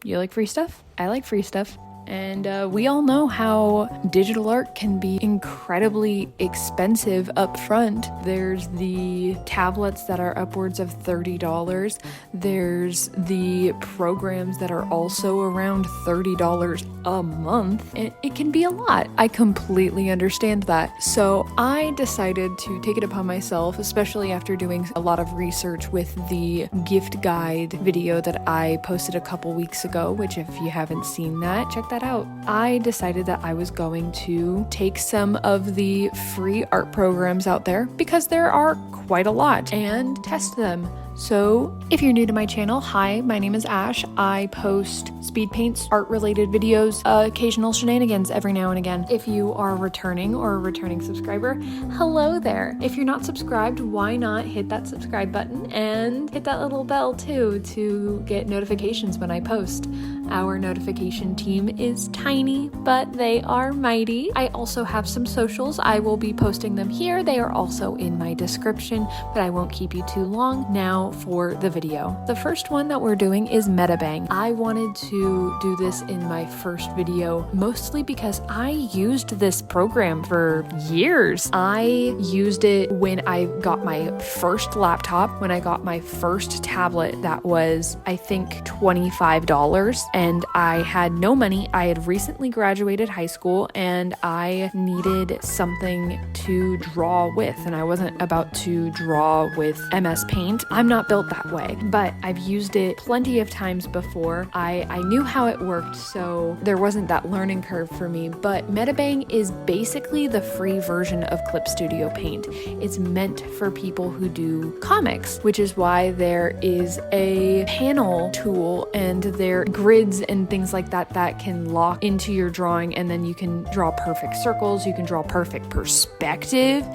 You like free stuff? I like free stuff. And we all know how digital art can be incredibly expensive up front. There's the tablets that are upwards of $30. There's the programs that are also around $30 a month. It can be a lot. I completely understand that. So I decided to take it upon myself, especially after doing a lot of research with the gift guide video that I posted a couple weeks ago, which if you haven't seen that, check that out. I decided that I was going to take some of the free art programs out there, because there are quite a lot, and test them. So if you're new to my channel, hi, my name is Ash. I post speed paints, art related videos, occasional shenanigans every now and again. If you are returning or a returning subscriber, hello there. If you're not subscribed, why not hit that subscribe button and hit that little bell too to get notifications when I post. Our notification team is tiny, but they are mighty. I also have some socials. I will be posting them here. They are also in my description, but I won't keep you too long. Now for the video. The first one that we're doing is Medibang. I wanted to do this in my first video, mostly because I used this program for years. I used it when I got my first laptop, when I got my first tablet that was, I think, $25, and I had no money. I had recently graduated high school and I needed something to draw with, and I wasn't about to draw with MS Paint. I'm not built that way, but I've used it plenty of times before. I knew how it worked, so there wasn't that learning curve for me. But Medibang is basically the free version of Clip Studio Paint. It's meant for people who do comics, which is why there is a panel tool and there are grids and things like that that can lock into your drawing, and then you can draw perfect circles, you can draw perfect perspective.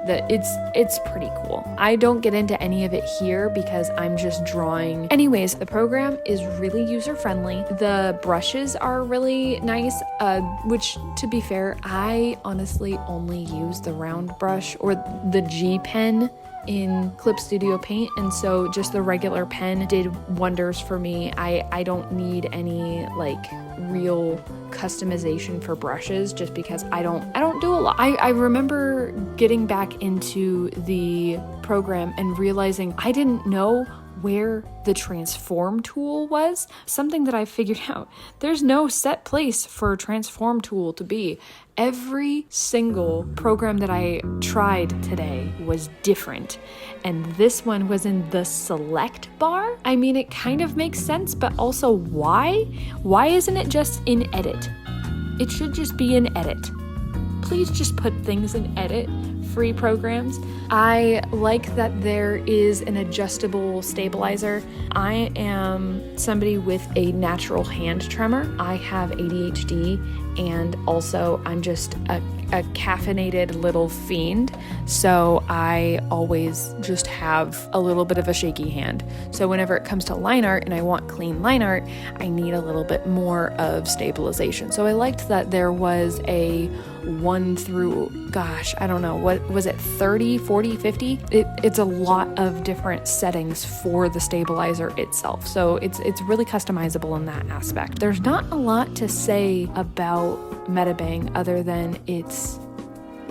That it's pretty cool. I don't get into any of it here because I'm just drawing. Anyways, the program is really user-friendly. The brushes are really nice, which, to be fair, I honestly only use the round brush or the G pen in Clip Studio Paint, and so just the regular pen did wonders for me. I don't need any like real customization for brushes, just because I don't do a lot. I remember getting back into the program and realizing I didn't know where the transform tool was, something that I figured out. There's no set place for a transform tool to be. Every single program that I tried today was different, and this one was in the select bar. I mean, it kind of makes sense, but also why? Why isn't it just in edit? It should just be in edit. Please just put things in edit. Free programs. I like that there is an adjustable stabilizer. I am somebody with a natural hand tremor. I have ADHD, and also I'm just a caffeinated little fiend, so I always just have a little bit of a shaky hand. So whenever it comes to line art and I want clean line art, I need a little bit more of stabilization. So I liked that there was a 1 through, gosh, I don't know, what was it, 30, 40, 50? It's a lot of different settings for the stabilizer itself. So it's really customizable in that aspect. There's not a lot to say about Medibang other than it's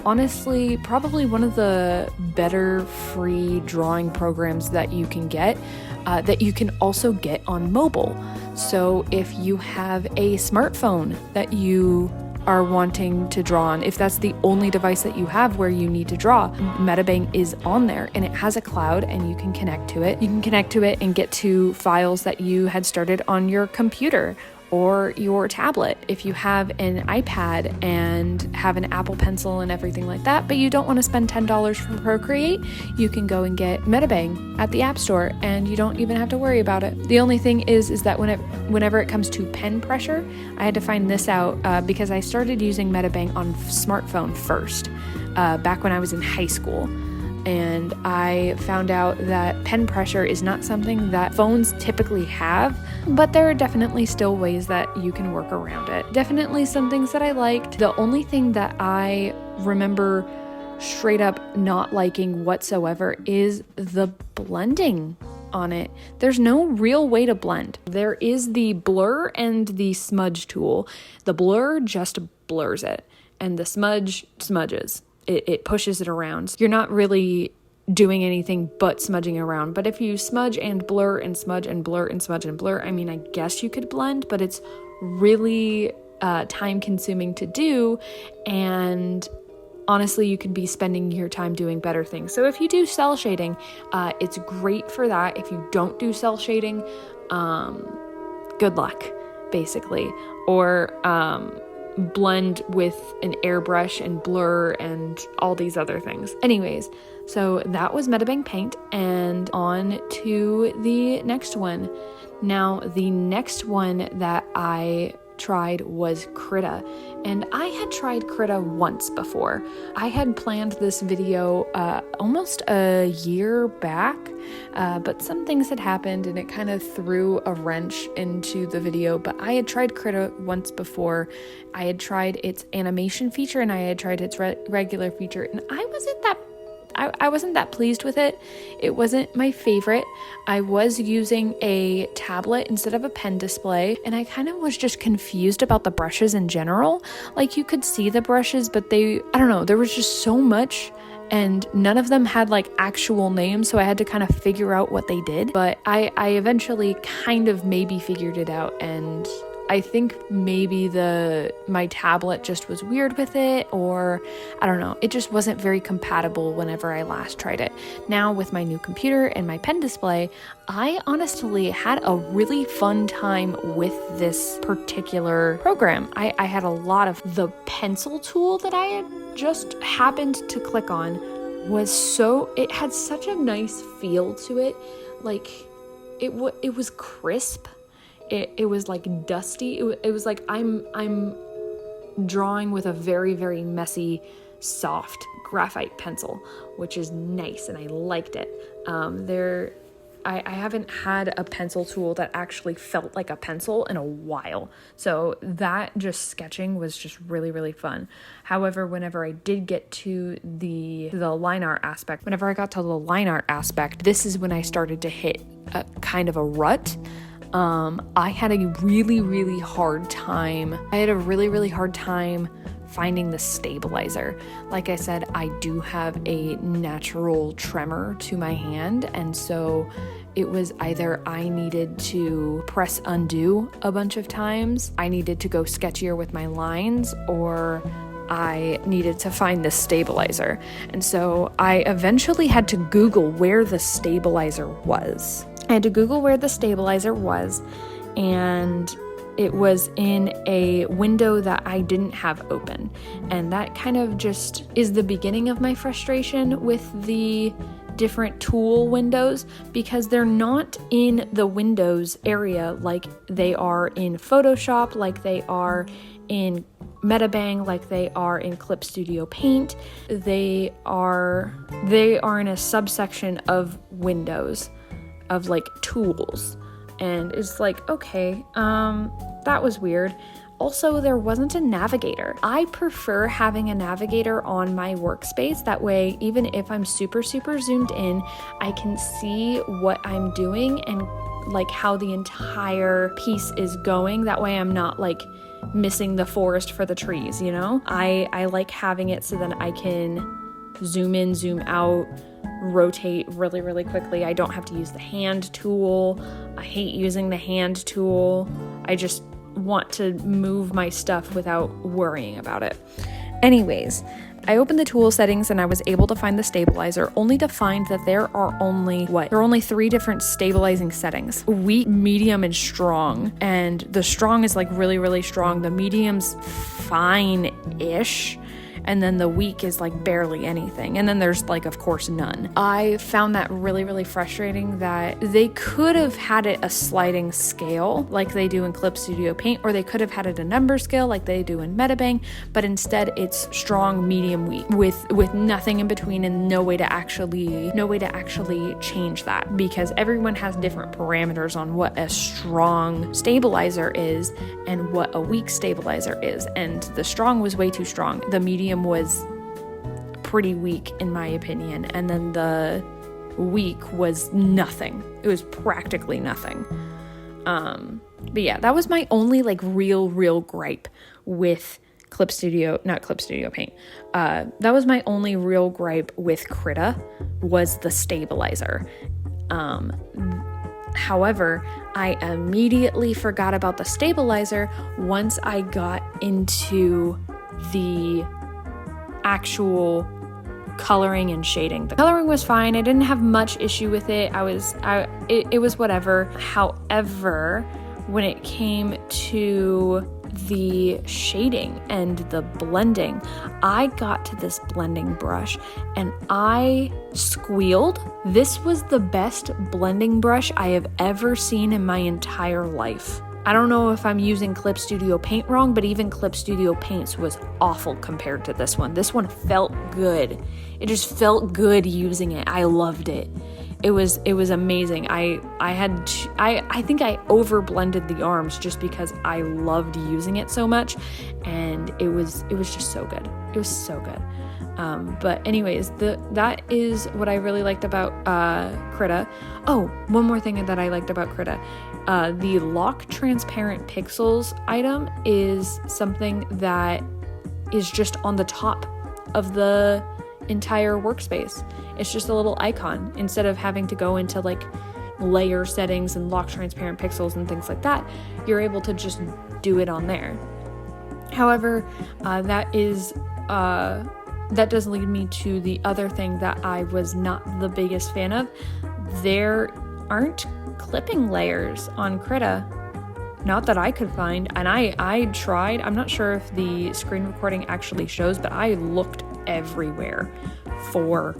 honestly probably one of the better free drawing programs that you can get, that you can also get on mobile. So if you have a smartphone that you are wanting to draw on, if that's the only device that you have where you need to draw, Medibang is on there, and it has a cloud and you can connect to it. You can connect to it and get to files that you had started on your computer or your tablet. If you have an iPad and have an Apple Pencil and everything like that, but you don't want to spend $10 for Procreate, you can go and get Medibang at the App Store and you don't even have to worry about it. The only thing is that whenever it comes to pen pressure, I had to find this out because I started using Medibang on smartphone first, back when I was in high school. And I found out that pen pressure is not something that phones typically have, but there are definitely still ways that you can work around it. Definitely some things that I liked. The only thing that I remember straight up not liking whatsoever is the blending on it, there's no real way to blend. There is the blur and the smudge tool. The blur just blurs it, and the smudge smudges. It pushes it around. You're not really doing anything but smudging around. But if you smudge and blur and smudge and blur and smudge and blur, I mean, I guess you could blend, but it's really time consuming to do, and honestly, you could be spending your time doing better things. So if you do cell shading, it's great for that. If you don't do cell shading, good luck, basically. Or blend with an airbrush and blur and all these other things. Anyways, so that was Medibang Paint, and on to the next one. Now, the next one that I tried was Krita, and I had tried Krita once before. I had planned this video almost a year back, but some things had happened and it kind of threw a wrench into the video. But I had tried Krita once before. I had tried its animation feature and I had tried its regular feature, and I wasn't that pleased with it. It wasn't my favorite. I was using a tablet instead of a pen display, and I kind of was just confused about the brushes in general. Like, you could see the brushes, but I don't know, there was just so much, and none of them had like actual names, so I had to kind of figure out what they did. But I eventually kind of maybe figured it out, and I think maybe my tablet just was weird with it, or I don't know, it just wasn't very compatible whenever I last tried it. Now with my new computer and my pen display, I honestly had a really fun time with this particular program. I had a lot of the pencil tool that I had just happened to click on it had such a nice feel to it. Like, it was crisp. It was like dusty. It was like I'm drawing with a very, very messy, soft graphite pencil, which is nice, and I liked it. I haven't had a pencil tool that actually felt like a pencil in a while, so that just sketching was just really, really fun. However, whenever I did get to the line art aspect, this is when I started to hit a kind of a rut. I had a really, really hard time. Finding the stabilizer. Like I said, I do have a natural tremor to my hand, and so it was either I needed to press undo a bunch of times, I needed to go sketchier with my lines, or I needed to find the stabilizer. And so I eventually had to Google where the stabilizer was. And it was in a window that I didn't have open. And that kind of just is the beginning of my frustration with the different tool windows, because they're not in the Windows area like they are in Photoshop, like they are in Medibang, like they are in Clip Studio Paint. They are in a subsection of Windows, of like tools. And it's like, okay, that was weird. Also, there wasn't a navigator. I prefer having a navigator on my workspace. That way, even if I'm super, super zoomed in, I can see what I'm doing and like how the entire piece is going. That way I'm not like missing the forest for the trees, you know? I like having it so that I can zoom in, zoom out, rotate really, really quickly. I don't have to use the hand tool. I hate using the hand tool. I just want to move my stuff without worrying about it. Anyways, I opened the tool settings and I was able to find the stabilizer, only to find that there are only 3 different stabilizing settings: weak, medium, and strong. And the strong is like really, really strong. The medium's fine-ish. And then the weak is like barely anything. And then there's like, of course, none. I found that really, really frustrating that they could have had it a sliding scale like they do in Clip Studio Paint, or they could have had it a number scale like they do in Medibang, but instead it's strong, medium, weak with nothing in between, and no way to actually change that, because everyone has different parameters on what a strong stabilizer is and what a weak stabilizer is. And the strong was way too strong. The medium was pretty weak in my opinion, and then the week was nothing. It was practically nothing. But yeah, that was my only like real gripe with not Clip Studio Paint. That was my only real gripe with Krita, was the stabilizer. However, I immediately forgot about the stabilizer once I got into the actual coloring and shading. The coloring was fine. I didn't have much issue with it. It was whatever. However, when it came to the shading and the blending, I got to this blending brush and I squealed. This was the best blending brush I have ever seen in my entire life. I don't know if I'm using Clip Studio Paint wrong, but even Clip Studio Paint's was awful compared to this one. This one felt good. It just felt good using it. I loved it. It was amazing. I think I over blended the arms just because I loved using it so much, and it was just so good. It was so good. But anyways, that is what I really liked about Krita. Oh, one more thing that I liked about Krita. The lock transparent pixels item is something that is just on the top of the entire workspace. It's just a little icon. Instead of having to go into like layer settings and lock transparent pixels and things like that, you're able to just do it on there. However, that does lead me to the other thing that I was not the biggest fan of. There aren't clipping layers on Krita, not that I could find, and I tried. I'm not sure if the screen recording actually shows, but I looked everywhere for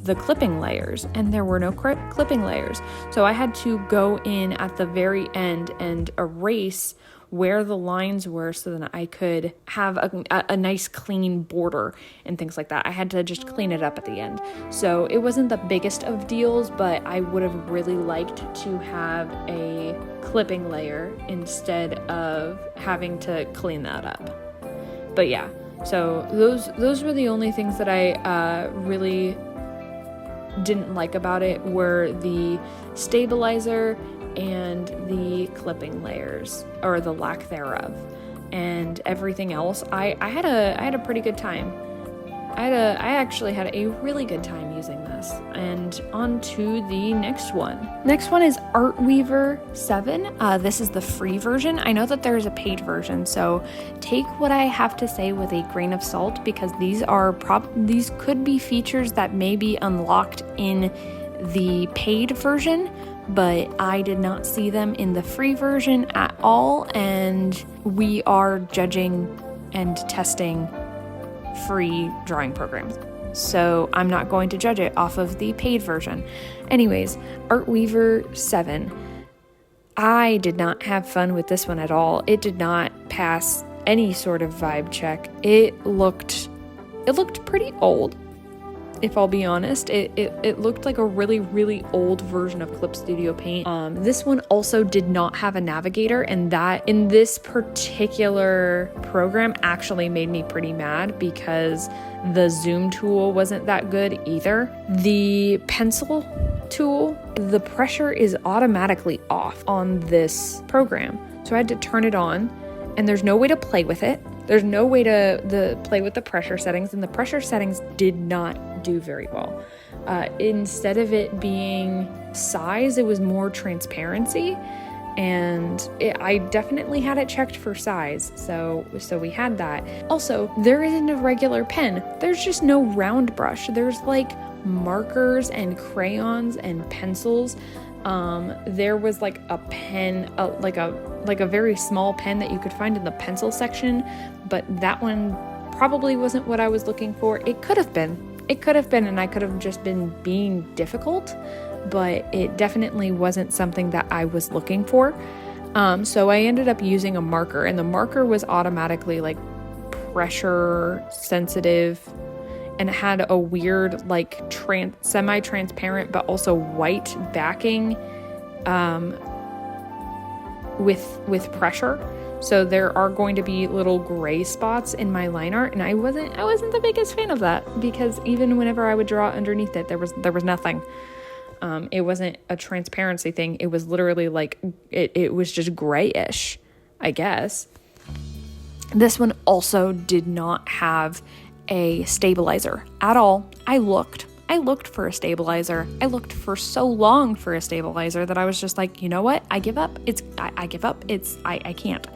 the clipping layers, and there were no clipping layers. So I had to go in at the very end and erase where the lines were so that I could have a nice clean border and things like that. I had to just clean it up at the end. So it wasn't the biggest of deals, but I would have really liked to have a clipping layer instead of having to clean that up. But yeah, so those were the only things that I really didn't like about it, were the stabilizer and the clipping layers, or the lack thereof. And everything else, I had a pretty good time. I actually had a really good time using this. And on to the next one. Next one is Artweaver 7. This is the free version. I know that there is a paid version, so take what I have to say with a grain of salt, because these could be features that may be unlocked in the paid version, but I did not see them in the free version at all, and we are judging and testing free drawing programs, so I'm not going to judge it off of the paid version. Anyways, Artweaver 7. I did not have fun with this one at all. It did not pass any sort of vibe check. It looked pretty old, if I'll be honest. It looked like a really old version of Clip Studio Paint. This one also did not have a navigator, and that in this particular program actually made me pretty mad because the zoom tool wasn't that good either. The pencil tool, the pressure is automatically off on this program, so I had to turn it on, and there's no way to play with it. There's no way to play with the pressure settings, and the pressure settings did not do very well. Instead of it being size, it was more transparency, and I definitely had it checked for size, so we had that. Also, there isn't a regular pen. There's just no round brush. There's like markers and crayons and pencils. There was like a pen, like a very small pen that you could find in the pencil section, but that one probably wasn't what I was looking for. It could have been, and I could have just been being difficult, but it definitely wasn't something that I was looking for. So I ended up using a marker, and the marker was automatically like pressure sensitive, and it had a weird like semi-transparent but also white backing. with pressure. So there are going to be little gray spots in my line art, and I wasn't the biggest fan of that, because even whenever I would draw underneath it, there was nothing. It wasn't a transparency thing. It was literally like it was just grayish, I guess. This one also did not have a stabilizer at all. I looked for a stabilizer. I looked for so long for a stabilizer that I was just like, you know what? I give up. I give up. I can't.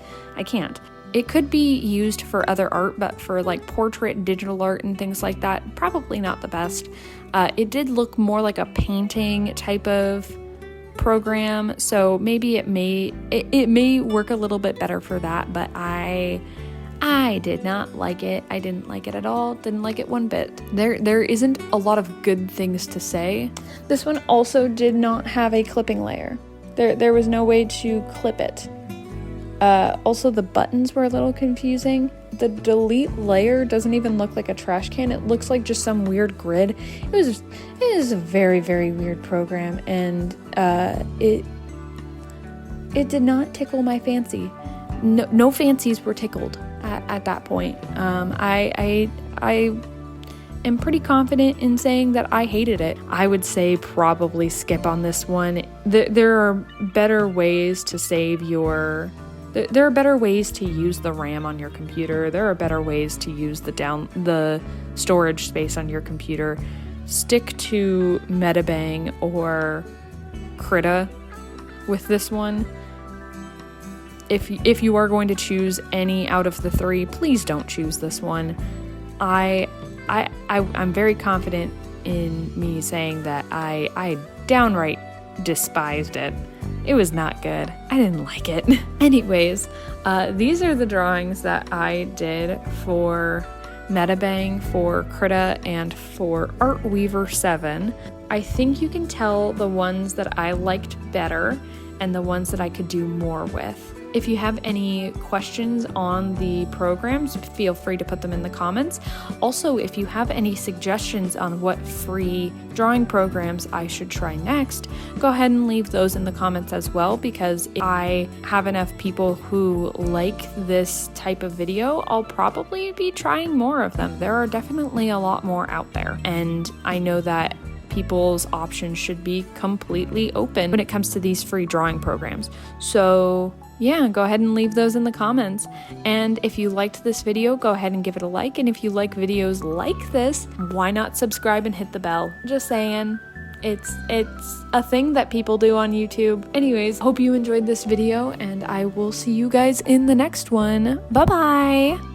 It could be used for other art, but for like portrait, digital art, and things like that, probably not the best. It did look more like a painting type of program, so maybe it may work a little bit better for that, but I did not like it. I didn't like it at all. Didn't like it one bit. There isn't a lot of good things to say. This one also did not have a clipping layer. There was no way to clip it. Also, the buttons were a little confusing. The delete layer doesn't even look like a trash can. It looks like just some weird grid. It is a very, very weird program, and it did not tickle my fancy. No fancies were tickled at that point. I am pretty confident in saying that I hated it. I would say probably skip on this one. There are better ways to save your... There are better ways to use the RAM on your computer. There are better ways to use the storage space on your computer. Stick to Medibang or Krita with this one. If you are going to choose any out of the three, please don't choose this one. I'm very confident in me saying that I downright despised it. It was not good. I didn't like it. Anyways, these are the drawings that I did for Medibang, for Krita, and for Artweaver 7. I think you can tell the ones that I liked better and the ones that I could do more with. If you have any questions on the programs, feel free to put them in the comments. Also, if you have any suggestions on what free drawing programs I should try next, go ahead and leave those in the comments as well, because if I have enough people who like this type of video, I'll probably be trying more of them. There are definitely a lot more out there, and I know that people's options should be completely open when it comes to these free drawing programs. So yeah, go ahead and leave those in the comments. And if you liked this video, go ahead and give it a like. And if you like videos like this, why not subscribe and hit the bell? Just saying. It's a thing that people do on YouTube. Anyways, hope you enjoyed this video, and I will see you guys in the next one. Bye-bye!